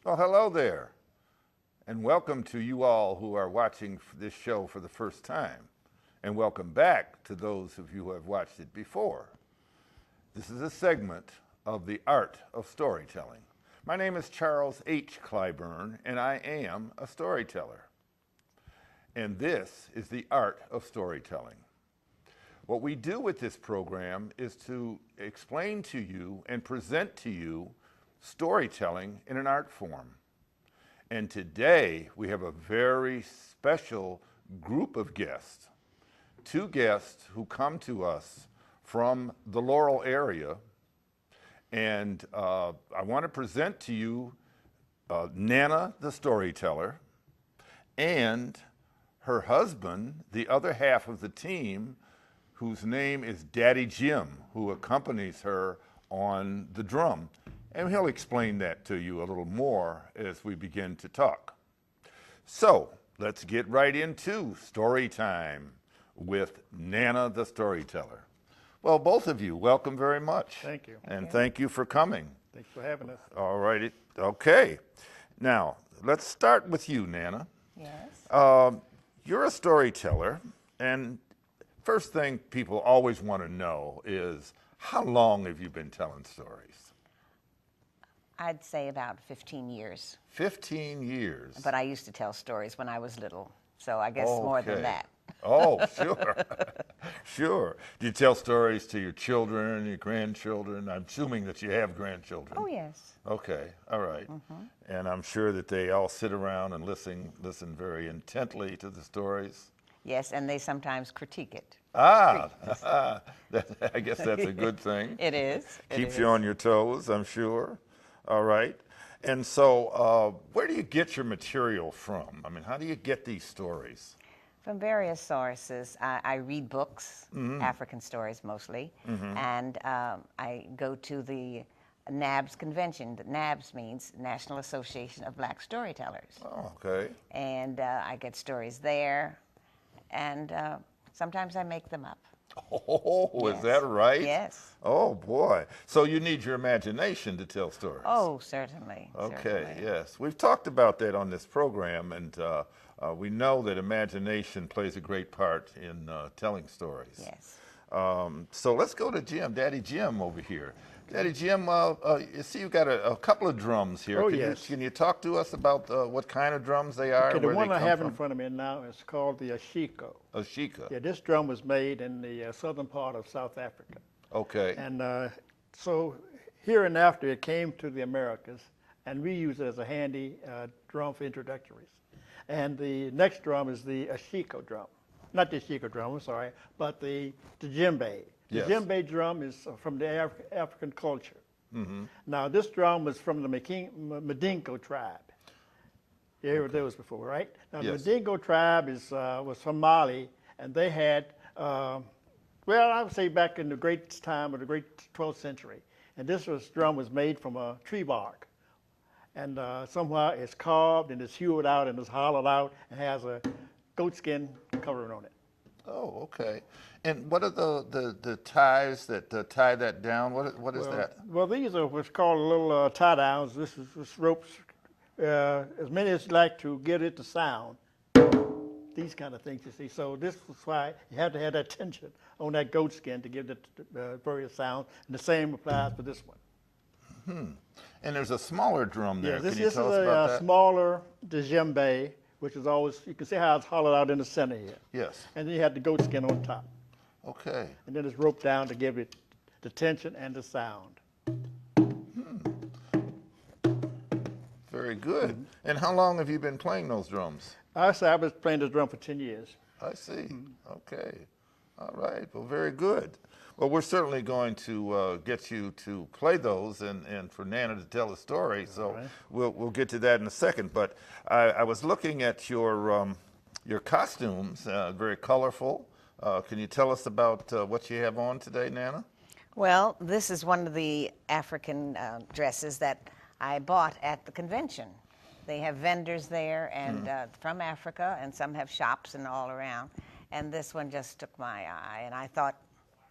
Well, hello there, and welcome to you all who are watching this show for the first time, and welcome back to those of you who have watched it before. This is a segment of the art of storytelling. My name is Charles H. Clyburn, and I am a storyteller. And this is the art of storytelling. What we do with this program is to explain to you and present to you storytelling in an art form. And today we have a very special group of guests, two guests who come to us from the Laurel area. And I want to present to you Nanna the Storyteller and her husband, the other half of the team, whose name is Daddy Jim, who accompanies her on the drum. And he'll explain that to you a little more as we begin to talk. So let's get right into story time with Nanna the Storyteller. Well, both of you, welcome very much. Thank you. And thank you for coming. Thanks for having us. All righty. Okay. Now, let's start with you, Nanna. Yes. You're a storyteller, and first thing people always want to know is, how long have you been telling stories? I'd say about 15 years. 15 years. But I used to tell stories when I was little, so I guess more than Okay. that. Oh, sure. Sure. Do you tell stories to your children, your grandchildren? I'm assuming that you have grandchildren. Oh, yes. Okay, all right. And I'm sure that they all sit around and listen very intently to the stories. Yes, and they sometimes critique it. Ah, I guess that's a good thing. It is. Keeps you on your toes, I'm sure. All right. And so where do you get your material from? I mean, how do you get these stories? From various sources. I read books, African stories mostly, and I go to the NABS convention. NABS means National Association of Black Storytellers. Oh, okay. And I get stories there, and sometimes I make them up. Oh, Yes. is that right? Yes. Oh, boy. So you need your imagination to tell stories. Oh, certainly. Okay, certainly. yes. We've talked about that on this program, and we know that imagination plays a great part in telling stories. Yes. So let's go to Jim, Daddy Jim over here. Daddy Jim, you see you've got a couple of drums here. Oh, can yes. Can you talk to us about what kind of drums they are? Okay, and the where one they I come have from? in front of me now is called the ashiko. A shika. Yeah, this drum was made in the southern part of South Africa. Okay. And so here and after it came to the Americas, and we use it as a handy drum for introductories. And the next drum is the ashiko drum. Not the ashiko drum, I'm sorry, but the djembe. The Yes. djembe drum is from the African culture. Now, this drum was from the Madingo tribe. You heard those before, right? Now, Yes. the Madingo tribe was from Mali, and they had, well, I would say back in the great time of the great 12th century. And this drum was made from a tree bark. And somehow it's carved and it's hewed out and it's hollowed out and has a goatskin covering on it. Oh, okay. And what are the ties that tie that down? What is that? Well, these are what's called little tie downs. This ropes, as many as you like to get it to sound. These kind of things, you see. So this is why you have to have that tension on that goat skin to give it various sound. And the same applies for this one. And there's a smaller drum there. Yeah, this Can you is tell us about a that? smaller djembe, which is always, you can see how it's hollowed out in the center here. Yes. And then you have the goat skin on top. Okay. And then it's roped down to give it the tension and the sound. Very good. And how long have you been playing those drums? I say I was playing this drum for 10 years. I see. Okay. All right. Well, very good. Well, we're certainly going to get you to play those and for Nanna to tell a story. So right. we'll get to that in a second. But I was looking at your costumes, very colorful. Can you tell us about what you have on today, Nanna? Well, this is one of the African dresses that I bought at the convention. They have vendors there and from Africa, and some have shops and all around. And this one just took my eye, and I thought,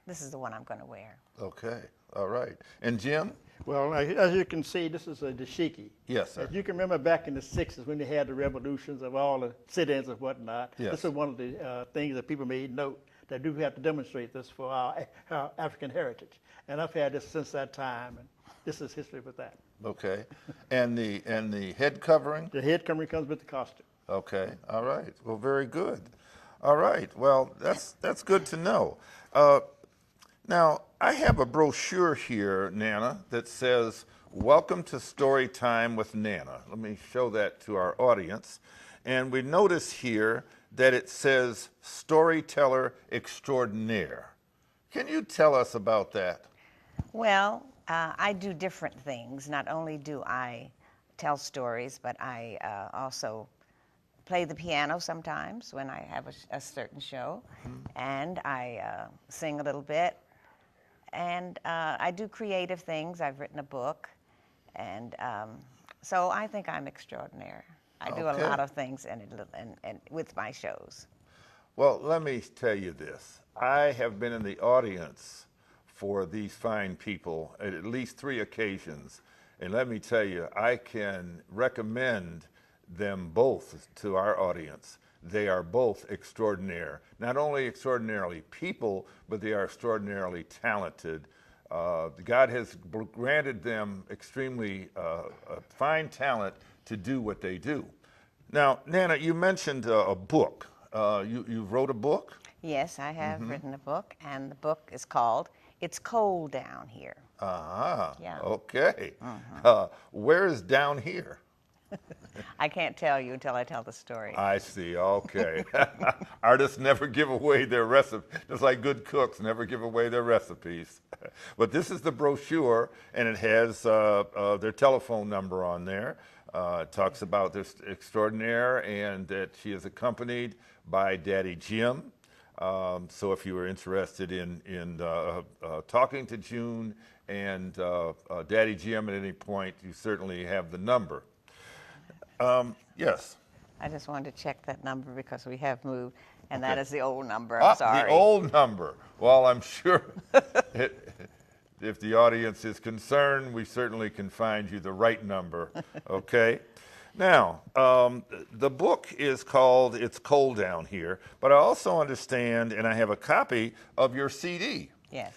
this is the one I'm going to wear. Okay. All right. And Jim? Well, as you can see, this is a dashiki. Yes, sir. As you can remember back in the 60s when they had the revolutions of all the sit-ins and whatnot, Yes. this is one of the things that people made note that do have to demonstrate this for our African heritage. And I've had this since that time, and this is history with that. Okay. And the head covering? The head covering comes with the costume. Okay. All right. Well, very good. All right. Well, that's good to know. Now, I have a brochure here, Nanna, that says, "Welcome to Story Time with Nanna." Let me show that to our audience. And we notice here that it says Storyteller Extraordinaire. Can you tell us about that? Well, I do different things. Not only do I tell stories, but I also play the piano sometimes when I have a certain show, and I sing a little bit, and I do creative things. I've written a book, and so I think I'm extraordinary. I do a Okay. lot of things and with my shows. Well, let me tell you this. I have been in the audience for these fine people at least 3 occasions, and let me tell you, I can recommend them both to our audience. They are both extraordinary. Not only extraordinarily people, but they are extraordinarily talented. God has granted them extremely fine talent to do what they do. Now, Nanna, you mentioned a book. You wrote a book? Yes, I have written a book, and the book is called "It's Cold Down Here." Yeah. Okay. Where is down here? I can't tell you until I tell the story. I see, okay. Artists never give away their recipe, just like good cooks never give away their recipes. But this is the brochure, and it has their telephone number on there. It talks about this extraordinaire and that she is accompanied by Daddy Jim. So if you were interested in talking to June and Daddy Jim at any point, you certainly have the number. Yes. I just wanted to check that number because we have moved, and that is the old number. I'm sorry. The old number. Well, I'm sure if the audience is concerned, we certainly can find you the right number. Okay. Now, the book is called "It's Cold Down Here," but I also understand, and I have a copy of your CD. Yes.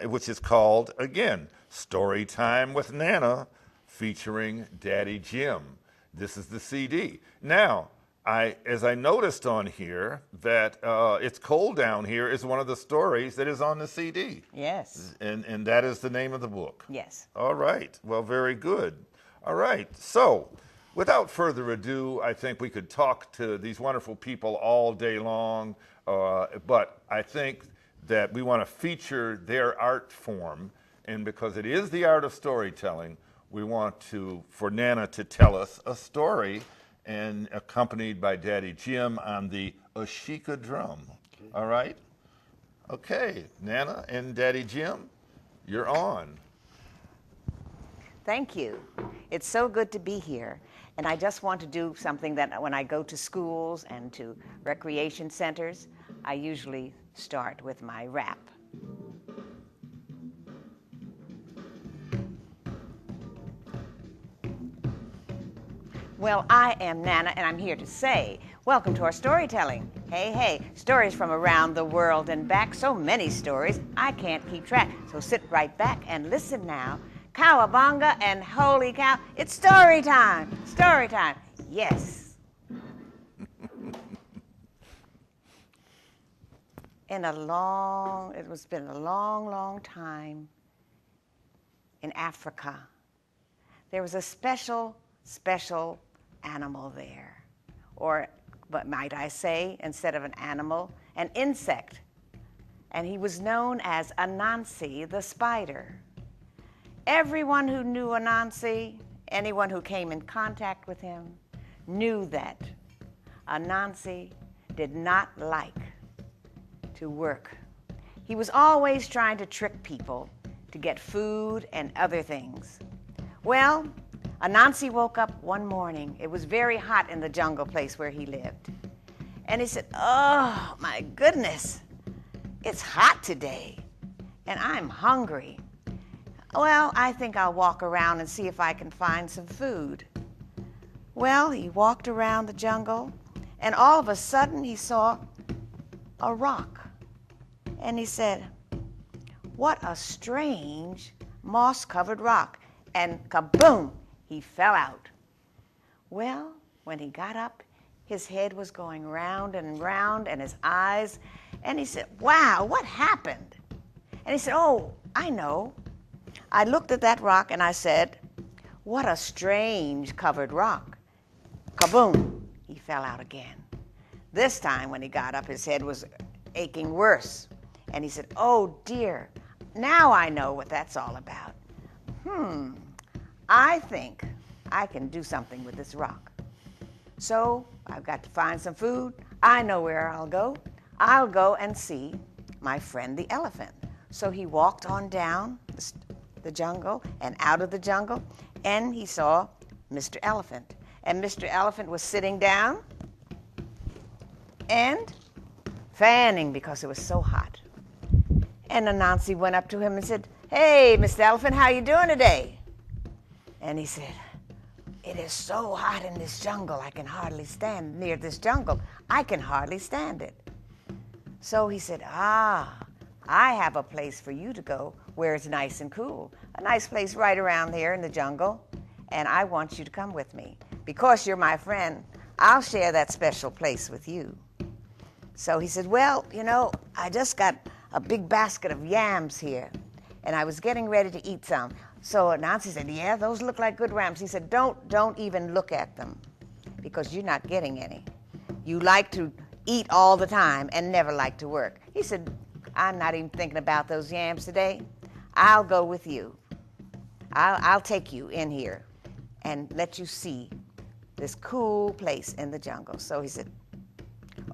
Which is called, again, Story Time with Nanna, featuring Daddy Jim. This is the CD. Now, as I noticed on here, that "It's Cold Down Here" is one of the stories that is on the CD. Yes. And that is the name of the book. Yes. All right. Well, very good. All right. So, without further ado, I think we could talk to these wonderful people all day long, but I think that we want to feature their art form, and because it is the art of storytelling, we want for Nanna to tell us a story, and accompanied by Daddy Jim on the Ashika drum. Okay. All right? Okay, Nanna and Daddy Jim, you're on. Thank you. It's so good to be here. And I just want to do something that when I go to schools and to recreation centers, I usually start with my rap. Well, I am Nanna, and I'm here to say, welcome to our storytelling. Hey, hey, stories from around the world and back. So many stories, I can't keep track. So sit right back and listen now. Cowabunga and holy cow, it's story time. Story time. Yes. It's been a long, long time in Africa. There was a special animal there, or but might I say, instead of an animal, an insect. And he was known as Anansi the spider. Everyone who knew Anansi, anyone who came in contact with him, knew that Anansi did not like to work. He was always trying to trick people to get food and other things. Well, Anansi woke up one morning. It was very hot in the jungle place where he lived. And he said, "Oh, my goodness, it's hot today, and I'm hungry. well, I think I'll walk around and see if I can find some food. Well, he walked around the jungle, and all of a sudden he saw a rock. And he said, what a strange moss-covered rock. And kaboom, he fell out. Well, when he got up, his head was going round and round, and his eyes, and he said, wow, what happened? And he said, oh, I know. I looked at that rock and I said, what a strange covered rock. Kaboom, he fell out again. This time when he got up, his head was aching worse. And he said, oh dear, now I know what that's all about. I think I can do something with this rock. So I've got to find some food. I know where I'll go. I'll go and see my friend the elephant. So he walked on down the jungle and out of the jungle, and he saw Mr. Elephant. And Mr. Elephant was sitting down and fanning because it was so hot. And Anansi went up to him and said, hey, Mr. Elephant, how you doing today? And he said, it is so hot in this jungle, I can hardly stand near this jungle. I can hardly stand it. So he said, I have a place for you to go where it's nice and cool. A nice place right around here in the jungle, and I want you to come with me. Because you're my friend, I'll share that special place with you. So he said, well, you know, I just got a big basket of yams here, and I was getting ready to eat some. So Nancy said, yeah, those look like good yams. He said, don't even look at them, because you're not getting any. You like to eat all the time and never like to work. He said, I'm not even thinking about those yams today. I'll go with you. I'll take you in here and let you see this cool place in the jungle. So he said,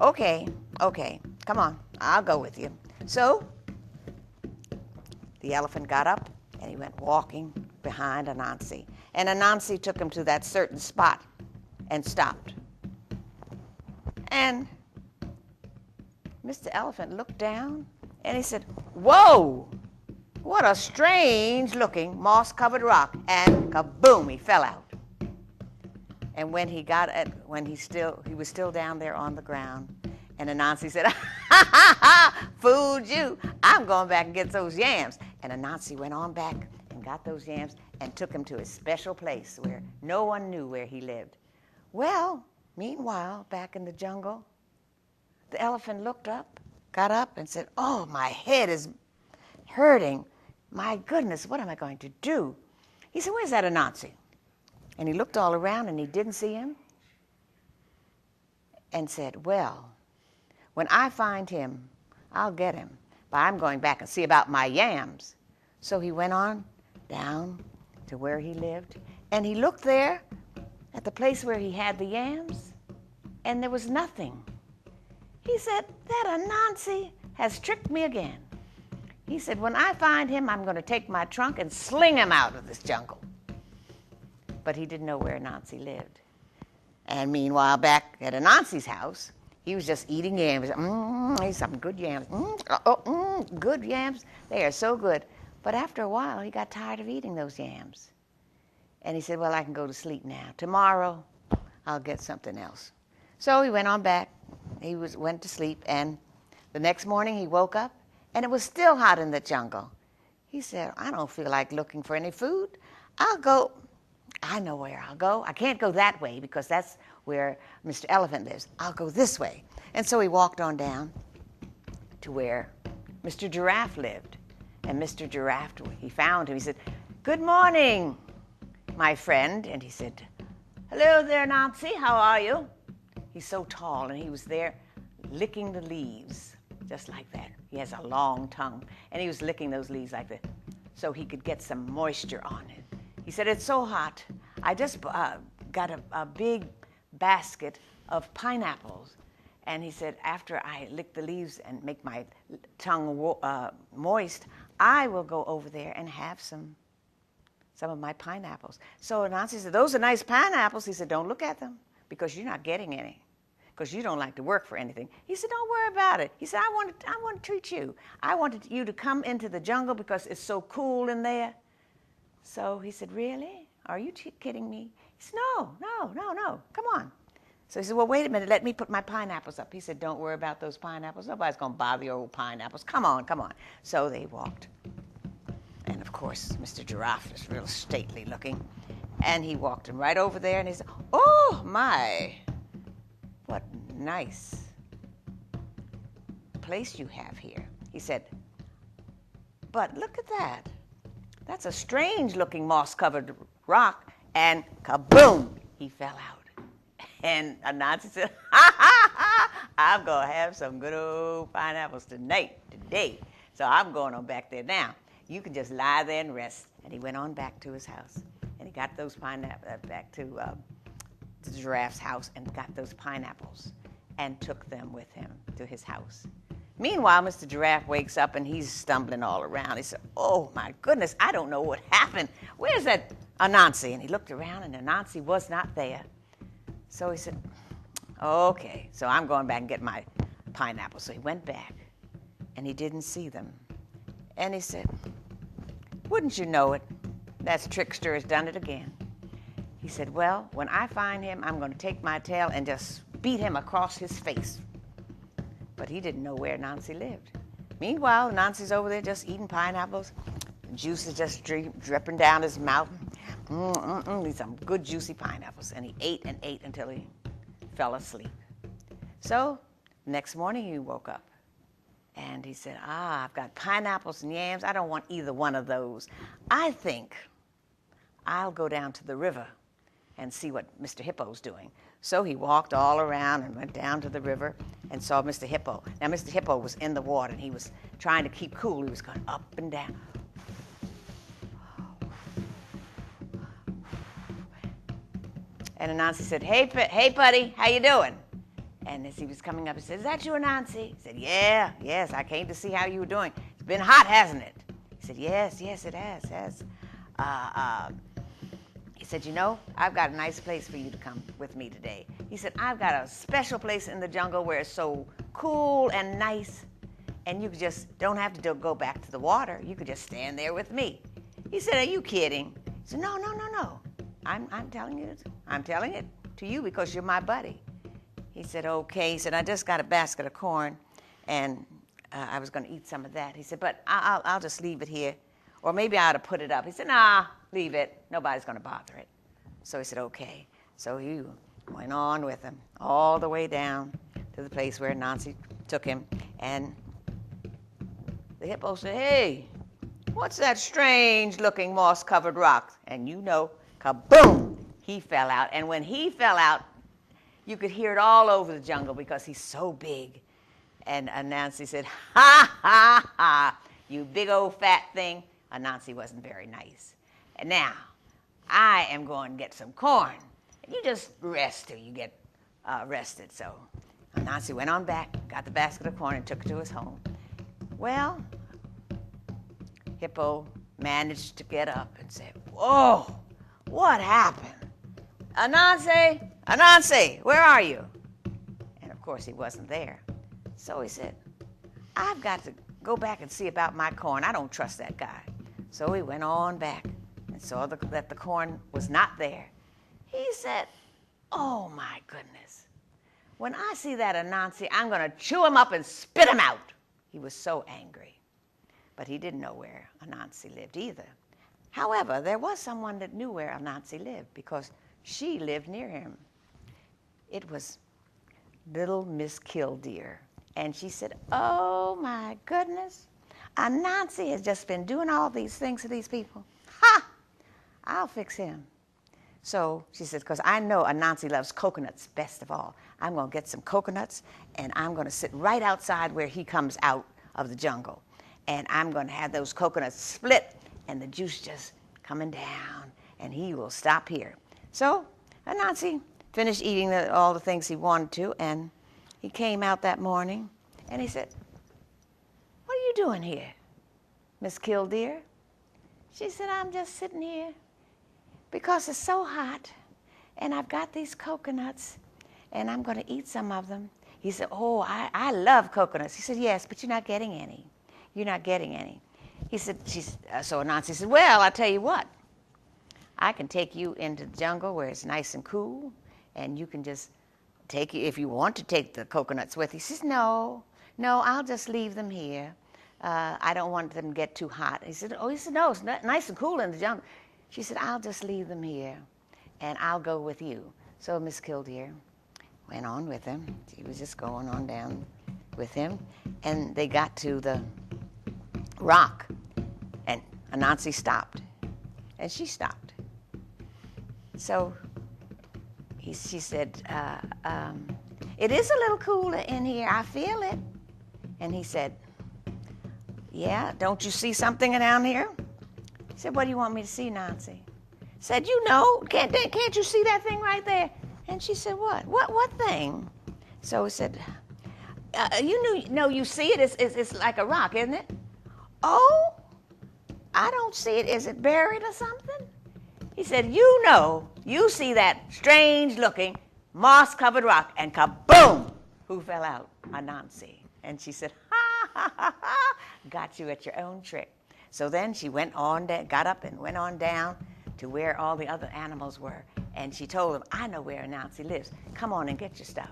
okay, come on, I'll go with you. So the elephant got up and he went walking behind Anansi. And Anansi took him to that certain spot and stopped. And Mr. Elephant looked down and he said, whoa, what a strange looking moss-covered rock. And kaboom, he fell out. And when he was still down there on the ground, and Anansi said, ha ha ha, fooled you. I'm going back and get those yams. And Anansi went on back and got those yams and took him to his special place where no one knew where he lived. Well, meanwhile, back in the jungle, the elephant looked up, got up and said, oh, my head is hurting. My goodness, what am I going to do? He said, where's that Anansi? And he looked all around and he didn't see him and said, well, when I find him, I'll get him, but I'm going back and see about my yams. So he went on down to where he lived, and he looked there at the place where he had the yams, and there was nothing. He said, that Anansi has tricked me again. He said, when I find him, I'm going to take my trunk and sling him out of this jungle. But he didn't know where Anansi lived. And meanwhile, back at Anansi's house, he was just eating yams. Here's some good yams. Good yams. They are so good. But after a while, he got tired of eating those yams. And he said, well, I can go to sleep now. Tomorrow, I'll get something else. So he went on back. He went to sleep. And the next morning, he woke up, and it was still hot in the jungle. He said, I don't feel like looking for any food. I'll go. I know where I'll go. I can't go that way because that's where Mr. Elephant lives. I'll go this way. And so he walked on down to where Mr. Giraffe lived. And Mr. Giraffe, he found him. He said, good morning, my friend. And he said, hello there, Nancy. How are you? He's so tall, and he was there licking the leaves, just like that. He has a long tongue, and he was licking those leaves like that so he could get some moisture on it. He said, it's so hot. I just got a big basket of pineapples. And he said, after I lick the leaves and make my tongue moist, I will go over there and have some of my pineapples. So Nancy said, those are nice pineapples. He said, don't look at them because you're not getting any, because you don't like to work for anything. He said, don't worry about it. He said, I want to treat you. I wanted you to come into the jungle because it's so cool in there. So he said, really? Are you kidding me? He said, no, come on. So he said, well, wait a minute, let me put my pineapples up. He said, don't worry about those pineapples. Nobody's going to bother your old pineapples. Come on. So they walked. And of course, Mr. Giraffe is real stately looking. And he walked him right over there and he said, oh my, what nice place you have here. He said, but look at that. That's a strange looking moss covered rock. And kaboom, he fell out. And Anansi said, I'm going to have some good old pineapples today. So I'm going on back there now. You can just lie there and rest. And he went on back to his house. And he got those pineapples back to the giraffe's house and got those pineapples and took them with him to his house. Meanwhile, Mr. Giraffe wakes up and he's stumbling all around. He said, oh my goodness, I don't know what happened. Where's that Anansi? And he looked around and Anansi was not there. So he said, okay, so I'm going back and get my pineapple. So he went back, and he didn't see them. And he said, wouldn't you know it, that trickster has done it again. He said, well, when I find him, I'm going to take my tail and just beat him across his face. But he didn't know where Nancy lived. Meanwhile, Nancy's over there just eating pineapples. The juice is just dripping down his mouth. These some good juicy pineapples. And he ate and ate until he fell asleep. So next morning he woke up and he said, I've got pineapples and yams. I don't want either one of those. I think I'll go down to the river and see what Mr. Hippo's doing. So he walked all around and went down to the river and saw Mr. Hippo. Now Mr. Hippo was in the water and he was trying to keep cool. He was going up and down. And Anansi said, hey, buddy, how you doing? And as he was coming up, he said, is that you, Anansi? He said, yes, I came to see how you were doing. It's been hot, hasn't it? He said, yes, it has. He said, you know, I've got a nice place for you to come with me today. He said, I've got a special place in the jungle where it's so cool and nice, and you just don't have to go back to the water. You could just stand there with me. He said, are you kidding? He said, no. I'm telling you. I'm telling it to you because you're my buddy. He said, okay. He said, I just got a basket of corn, and I was going to eat some of that. He said, but I'll just leave it here. Or maybe I ought to put it up. He said, nah, leave it. Nobody's going to bother it. So he said, okay. So he went on with him all the way down to the place where Nancy took him. And the hippo said, hey, what's that strange-looking moss-covered rock? And you know, kaboom, he fell out. And when he fell out, you could hear it all over the jungle because he's so big. And Anansi said, ha, you big old fat thing. Anansi wasn't very nice. And now, I am going to get some corn. And you just rest till you get rested. So Anansi went on back, got the basket of corn, and took it to his home. Well, Hippo managed to get up and said, whoa, what happened? Anansi, where are you? And of course he wasn't there. So he said, I've got to go back and see about my corn. I don't trust that guy. So he went on back and saw that the corn was not there. He said, oh my goodness. When I see that Anansi, I'm going to chew him up and spit him out. He was so angry. But he didn't know where Anansi lived either. However, there was someone that knew where Anansi lived because she lived near him. It was little Miss Killdeer. And she said, oh my goodness, Anansi has just been doing all these things to these people. Ha! I'll fix him. So she said, because I know Anansi loves coconuts best of all. I'm going to get some coconuts, and I'm going to sit right outside where he comes out of the jungle. And I'm going to have those coconuts split, and the juice just coming down, and he will stop here. So Anansi finished eating all the things he wanted to, and he came out that morning, and he said, what are you doing here, Miss Killdeer? She said, I'm just sitting here because it's so hot, and I've got these coconuts, and I'm going to eat some of them. He said, oh, I love coconuts. He said, yes, but you're not getting any. You're not getting any. He said, so Anansi said, well, I'll tell you what. I can take you into the jungle where it's nice and cool, and you can just take you, if you want to take the coconuts with you. She says, no, I'll just leave them here. I don't want them to get too hot. He said, no, it's nice and cool in the jungle. She said, I'll just leave them here, and I'll go with you. So Miss Killdeer went on with him. She was just going on down with him, and they got to the rock, and Anansi stopped, and she stopped. So she said, it is a little cooler in here, I feel it. And he said, yeah, don't you see something down here? He said, what do you want me to see, Nancy? Said, can't you see that thing right there? And she said, what thing? So he said, you see it, it's like a rock, isn't it? Oh, I don't see it, is it buried or something? He said, you see that strange-looking, moss-covered rock, and kaboom! Who fell out? Anansi. And she said, ha, got you at your own trick. So then she went on, got up and went on down to where all the other animals were. And she told them, I know where Anansi lives. Come on and get your stuff.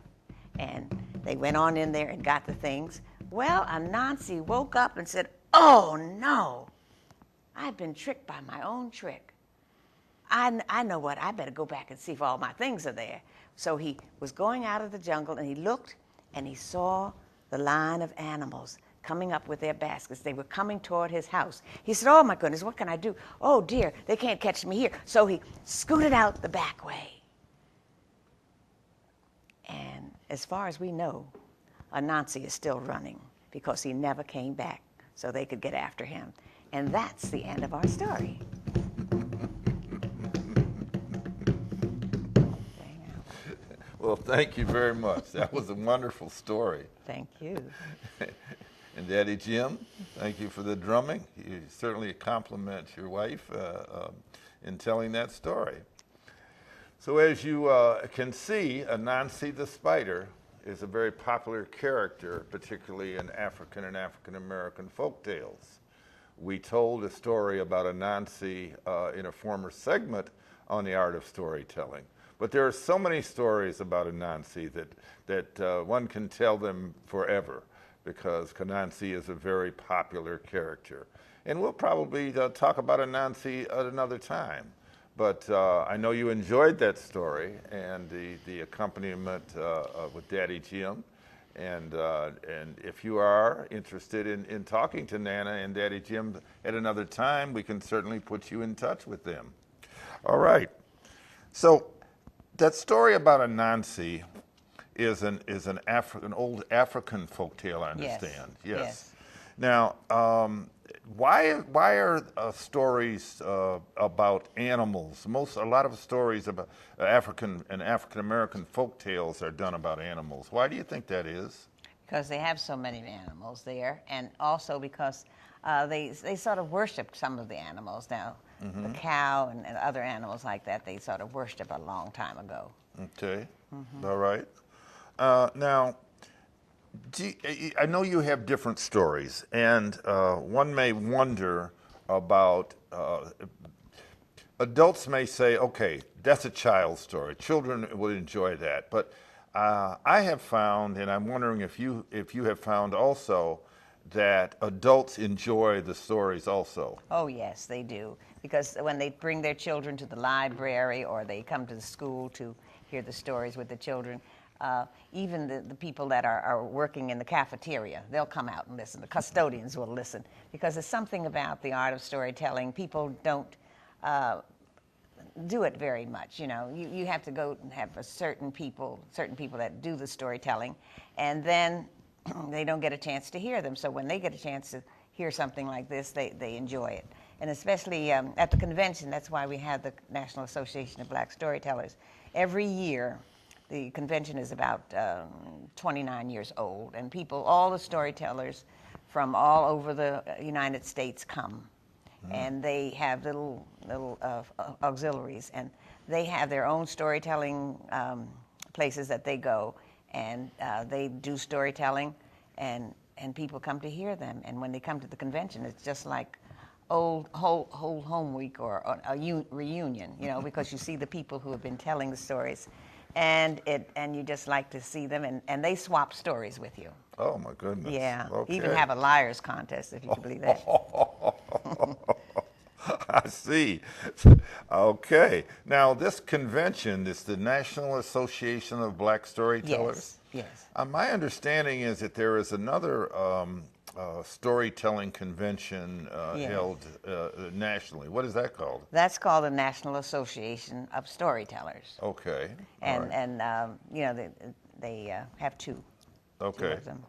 And they went on in there and got the things. Well, Anansi woke up and said, oh, no, I've been tricked by my own trick. I know what, I better go back and see if all my things are there. So he was going out of the jungle, and he looked, and he saw the line of animals coming up with their baskets. They were coming toward his house. He said, oh, my goodness, what can I do? Oh, dear, they can't catch me here. So he scooted out the back way. And as far as we know, Anansi is still running because he never came back so they could get after him. And that's the end of our story. Well, thank you very much. That was a wonderful story. Thank you. And Daddy Jim, thank you for the drumming. You certainly compliment your wife in telling that story. So as you can see, Anansi the spider is a very popular character, particularly in African and African American folk tales. We told a story about Anansi in a former segment on the art of storytelling. But there are so many stories about Anansi that one can tell them forever, because Anansi is a very popular character. And we'll probably talk about Anansi at another time. But I know you enjoyed that story and the accompaniment with Daddy Jim. And if you are interested in talking to Nanna and Daddy Jim at another time, we can certainly put you in touch with them. All right. So that story about Anansi is an old African folktale, I understand. Yes. Now, why are stories about animals? A lot of stories about African American folk tales are done about animals. Why do you think that is? Because they have so many animals there, and also because they sort of worshipped some of the animals. Now, the cow and other animals like that, they sort of worshipped a long time ago. Okay. All right. Now, I know you have different stories, and one may wonder about, adults may say, okay, that's a child's story. Children would enjoy that. But I have found, and I'm wondering if you have found also, that adults enjoy the stories also. Oh, yes, they do. Because when they bring their children to the library or they come to the school to hear the stories with the children, even the people that are working in the cafeteria, they'll come out and listen. The custodians will listen. Because there's something about the art of storytelling. People don't do it very much. You know, you have to go and have certain people that do the storytelling, and then they don't get a chance to hear them. So when they get a chance to hear something like this, they enjoy it. And especially at the convention, that's why we have the National Association of Black Storytellers. Every year, the convention is about 29 years old, and all the storytellers from all over the United States come. And they have little auxiliaries, and they have their own storytelling places that they go, and they do storytelling, and people come to hear them. And when they come to the convention, it's just like old whole home week or a reunion, you know, because you see the people who have been telling the stories, and you just like to see them, and they swap stories with you. Oh my goodness. Yeah. Okay. Even have a liars contest, if you can believe that. I see. Okay. Now, this convention is the National Association of Black Storytellers. Yes. My understanding is that there is another storytelling convention Yes. held nationally. What is that called? That's called the National Association of Storytellers. Okay. All And right. and you know, they have two. Okay. Two of them.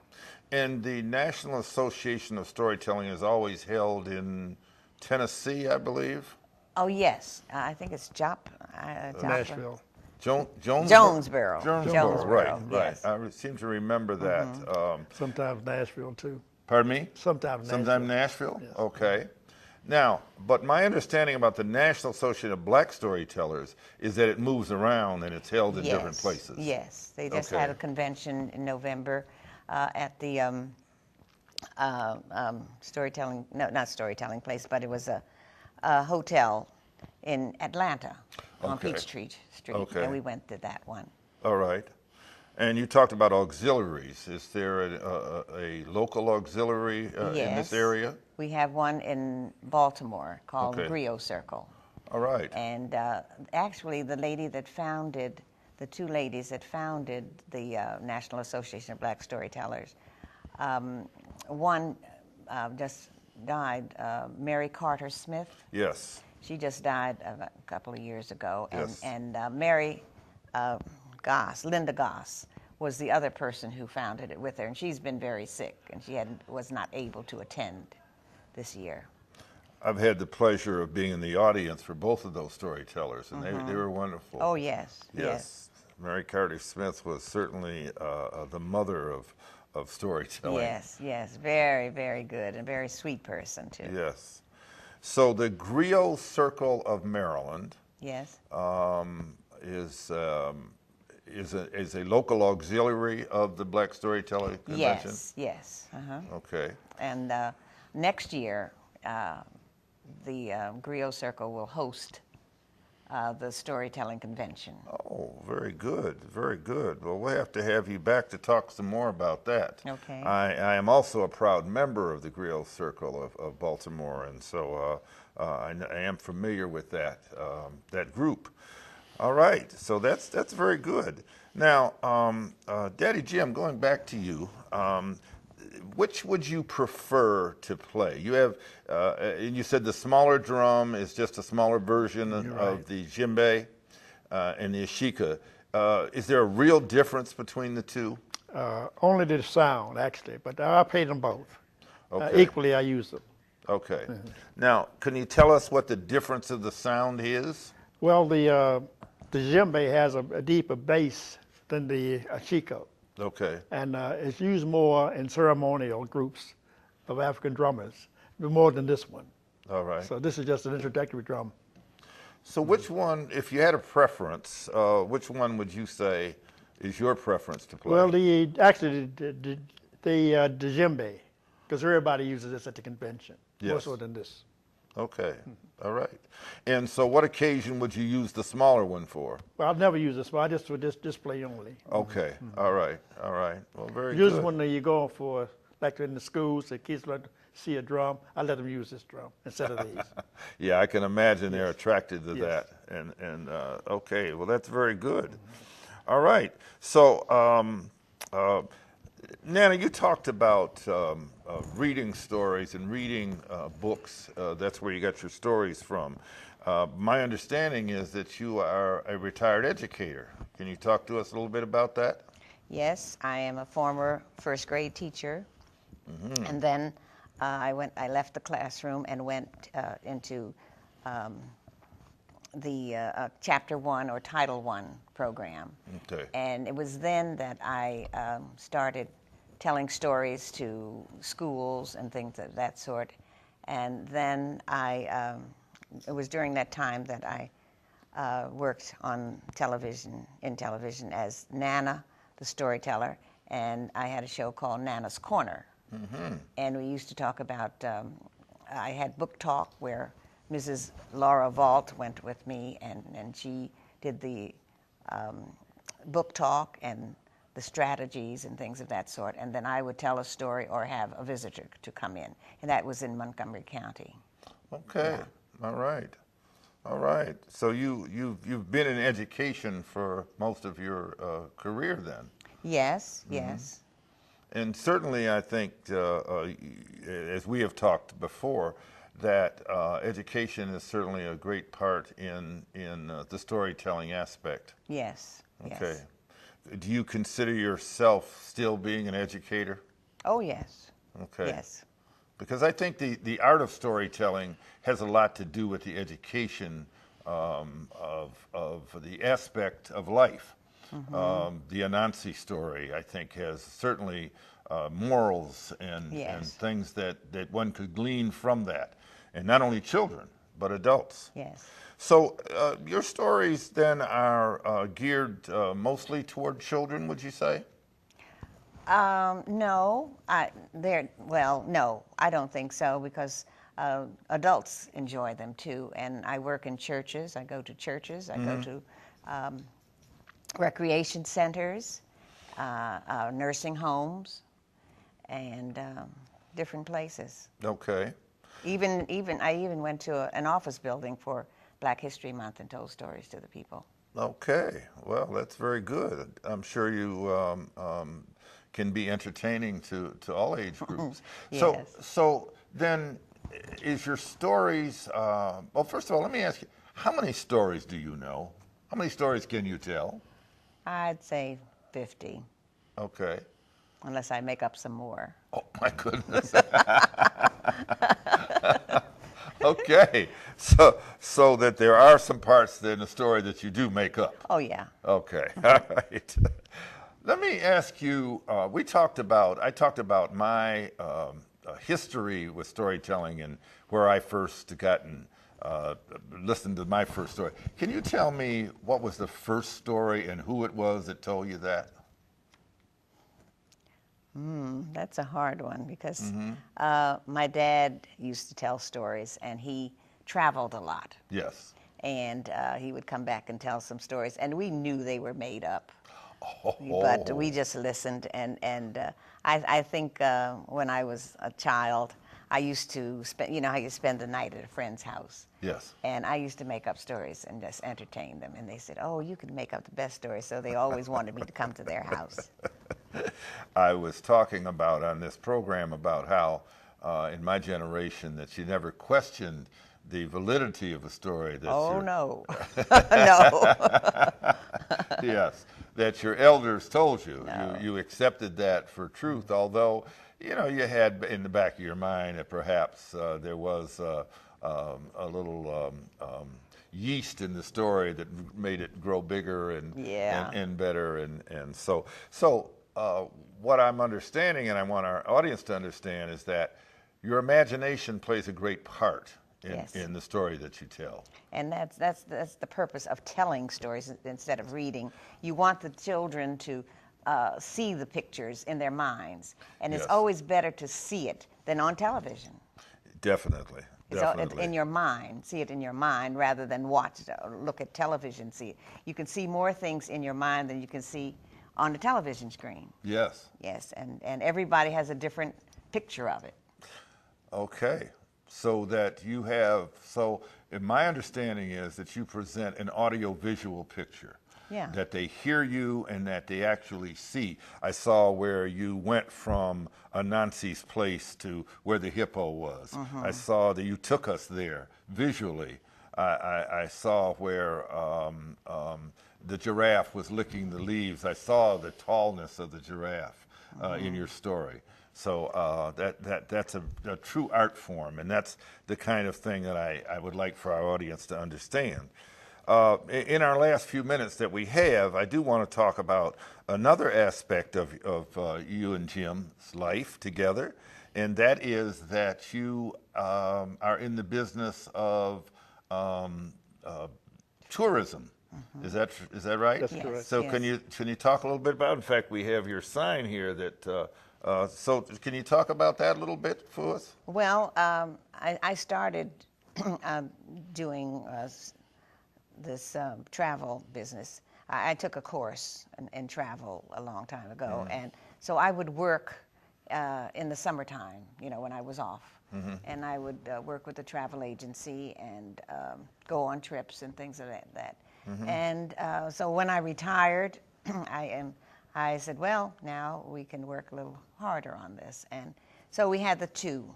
And the National Association of Storytelling is always held in Tennessee, I believe. Oh yes, I think it's Nashville. Jonesboro. Right. Yes. I seem to remember that. Sometimes Nashville too. Pardon me? Sometimes Nashville? Yes. Okay. Now, but my understanding about the National Association of Black Storytellers is that it moves around and it's held in different places. Yes, they just Okay. had a convention in November at the storytelling, no, not storytelling place, but it was a hotel in Atlanta on Okay. Peachtree Street, Okay. and we went to that one. All right. And you talked about auxiliaries. Is there a local auxiliary in this Yes. area? We have one in Baltimore called Okay. Griot Circle. All right. And actually, the two ladies that founded the National Association of Black Storytellers, one just died, Mary Carter Smith. Yes. She just died a couple of years ago. Yes. And Mary Linda Goss, was the other person who founded it with her. And she's been very sick, and she was not able to attend this year. I've had the pleasure of being in the audience for both of those storytellers, and they were wonderful. Oh, yes. Yes. Mary Carter Smith was certainly the mother of storytelling. Yes. Very, very good, and very sweet person, too. Yes. So the Griot Circle of Maryland Yes. is a local auxiliary of the Black Storyteller Convention? Yes. Okay. And next year, the Griot Circle will host the storytelling convention. Oh, very good, very good. Well, we'll have to have you back to talk some more about that. Okay. I am also a proud member of the Griot Circle of Baltimore, and so I am familiar with that group. All right, so that's very good. Now, Daddy Jim, going back to you, which would you prefer to play? You have, you said the smaller drum is just a smaller version of the djembe and the ashika. Is there a real difference between the two? Only the sound, actually, but I played them both. Okay. Equally, I use them. Okay. Now, can you tell us what the difference of the sound is? Well, the djembe has a deeper bass than the ashiko, Okay. and it's used more in ceremonial groups of African drummers, more than this one. All right. So this is just an introductory drum. So which one, if you had a preference, which one would you say is your preference to play? Well, the djembe, because everybody uses this at the convention, more Yes. so than this. Okay. All right. And so what occasion would you use the smaller one for? Well, I've never used this one. I just would just display only. Okay. All right. All right. Well, very Usually good. when you go for, like in the schools, the kids let see a drum, I let them use this drum instead of these. Yeah, I can imagine they're attracted to Yes. that. And okay, well, that's very good. All right. So, Nanna, you talked about reading stories and reading books. That's where you got your stories from. My understanding is that you are a retired educator. Can you talk to us a little bit about that? Yes, I am a former first grade teacher, and then I left the classroom and went into the Chapter 1 or Title 1 program. Okay. And it was then that I started telling stories to schools and things of that sort. And then it was during that time that I worked on television, as Nanna the Storyteller, and I had a show called Nanna's Corner. And we used to talk about I had book talk where Mrs. Laura Vault went with me, and she did the book talk and the strategies and things of that sort. And then I would tell a story or have a visitor to come in. And that was in Montgomery County. Okay. Yeah. All right. All right. So you've been in education for most of your career then? Yes, yes. And certainly I think, as we have talked before, that education is certainly a great part in the storytelling aspect. Yes, Okay. yes. Do you consider yourself still being an educator? Oh, yes. Okay. Yes. Because I think the art of storytelling has a lot to do with the education of the aspect of life. The Anansi story, I think, has certainly morals and things that one could glean from that. And not only children, but adults. Yes. So your stories then are geared mostly toward children, would you say? No, no, I don't think so, because adults enjoy them too. And I work in churches. I go to churches. I go to recreation centers, nursing homes, and different places. Okay. I even went to an office building for Black History Month and told stories to the people. Okay. Well, that's very good. I'm sure you can be entertaining to all age groups. Yes. So then, is your stories? Well, first of all, let me ask you: how many stories do you know? How many stories can you tell? I'd say 50. Okay. Unless I make up some more. Oh my goodness. Okay, so that there are some parts in the story that you do make up. Oh yeah. Okay, all right. Let me ask you. I talked about my history with storytelling and where I first listened to my first story. Can you tell me what was the first story and who it was that told you that? That's a hard one, because my dad used to tell stories, and he traveled a lot. Yes. And he would come back and tell some stories, and we knew they were made up. Oh. But we just listened, and I think when I was a child, I used to spend, how you spend the night at a friend's house. Yes. And I used to make up stories and just entertain them. And they said, oh, you can make up the best stories. So they always wanted me to come to their house. I was talking about on this program about how in my generation that you never questioned the validity of a story. No. No. Yes, that your elders told you. No. You accepted that for truth, although, you had in the back of your mind that perhaps there was a little yeast in the story that made it grow bigger and better. And so what I'm understanding, and I want our audience to understand, is that your imagination plays a great part in the story that you tell. And that's the purpose of telling stories instead of reading. You want the children to see the pictures in their minds, and it's always better to see it than on television. Definitely. It's in your mind. See it in your mind rather than look at television. See it. You can see more things in your mind than you can see on the television screen. Yes. Yes, and everybody has a different picture of it. Okay. So my understanding is that you present an audio-visual picture. Yeah. That they hear you and that they actually see. I saw where you went from Anansi's place to where the hippo was. I saw that you took us there visually. I saw where the giraffe was licking the leaves. I saw the tallness of the giraffe in your story. So that's a true art form, and that's the kind of thing that I would like for our audience to understand. In our last few minutes that we have, I do want to talk about another aspect of you and Jim's life together, and that is that you are in the business of tourism. Is that right? That's correct. So can you talk a little bit about? In fact, we have your sign here that So can you talk about that a little bit for us? Well, I started doing this travel business. I took a course in travel a long time ago, and so I would work in the summertime, when I was off. And I would work with a travel agency and go on trips and things of that. And so when I retired, I said, well, now we can work a little harder on this. And so we had the two.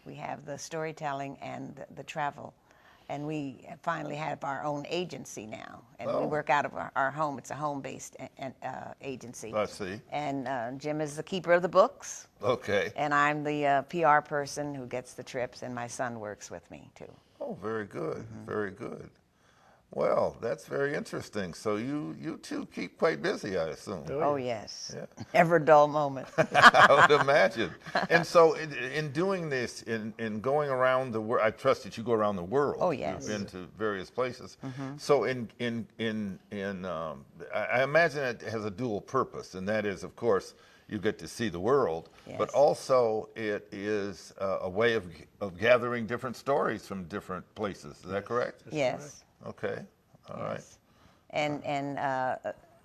We have the storytelling and the travel. And we finally have our own agency now. And we work out of our home. It's a home-based agency. I see. And Jim is the keeper of the books. Okay. And I'm the PR person who gets the trips, and my son works with me, too. Oh, very good. Very good. Well, that's very interesting. So you two keep quite busy, I assume. Oh, yes. Yeah. Never a dull moment. I would imagine. And so in doing this, in going around the world, I trust that you go around the world. Oh, yes. You've been to various places. So I imagine it has a dual purpose, and that is, of course, you get to see the world, but also it is a way of gathering different stories from different places. Is that correct? Yes. Okay. All right. And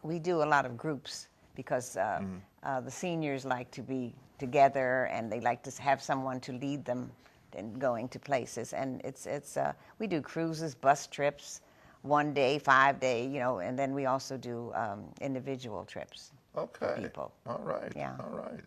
we do a lot of groups because the seniors like to be together, and they like to have someone to lead them in going to places. And we do cruises, bus trips, 1 day, 5 day, and then we also do individual trips. Okay. People. All right. Yeah. All right.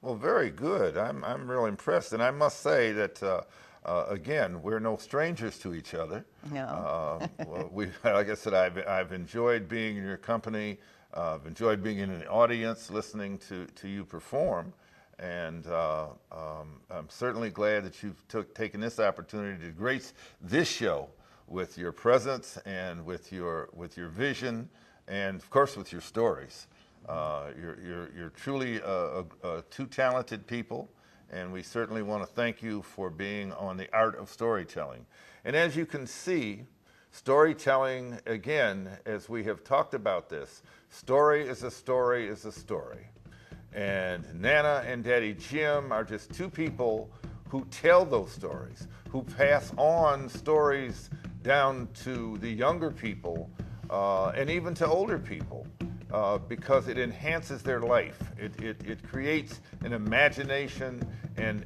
Well, very good. I'm real impressed, and I must say that again, we're no strangers to each other. No. Well, like I said, I've enjoyed being in your company. I've enjoyed being in an audience, listening to you perform, and I'm certainly glad that you've taken this opportunity to grace this show with your presence and with your vision, and of course with your stories. You're truly two talented people, and we certainly want to thank you for being on The Art of Storytelling. And as you can see, storytelling, again, as we have talked about this, story is a story is a story. And Nanna and Daddy Jim are just two people who tell those stories, who pass on stories down to the younger people and even to older people. Because it enhances their life. It creates an imagination and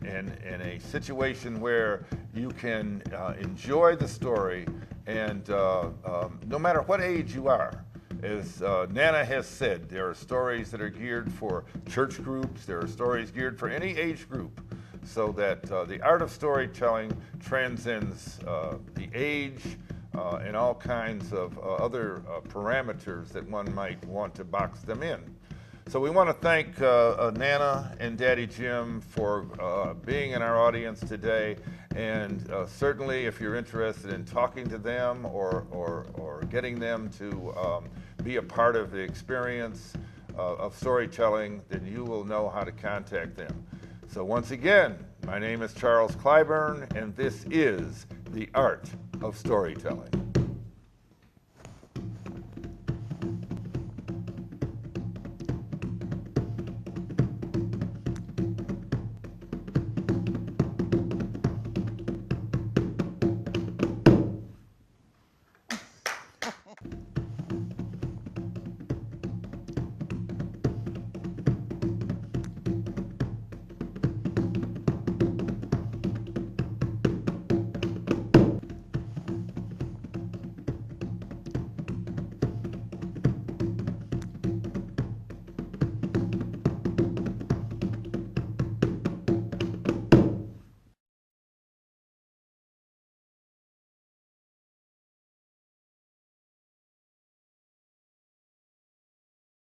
a situation where you can enjoy the story, and no matter what age you are. As Nanna has said, there are stories that are geared for church groups, there are stories geared for any age group, so that the art of storytelling transcends the age, and all kinds of other parameters that one might want to box them in. So we want to thank Nanna and Daddy Jim for being in our audience today, and certainly if you're interested in talking to them or getting them to be a part of the experience of storytelling, then you will know how to contact them. So once again, my name is Charles Clyburn, and this is The Art of Storytelling.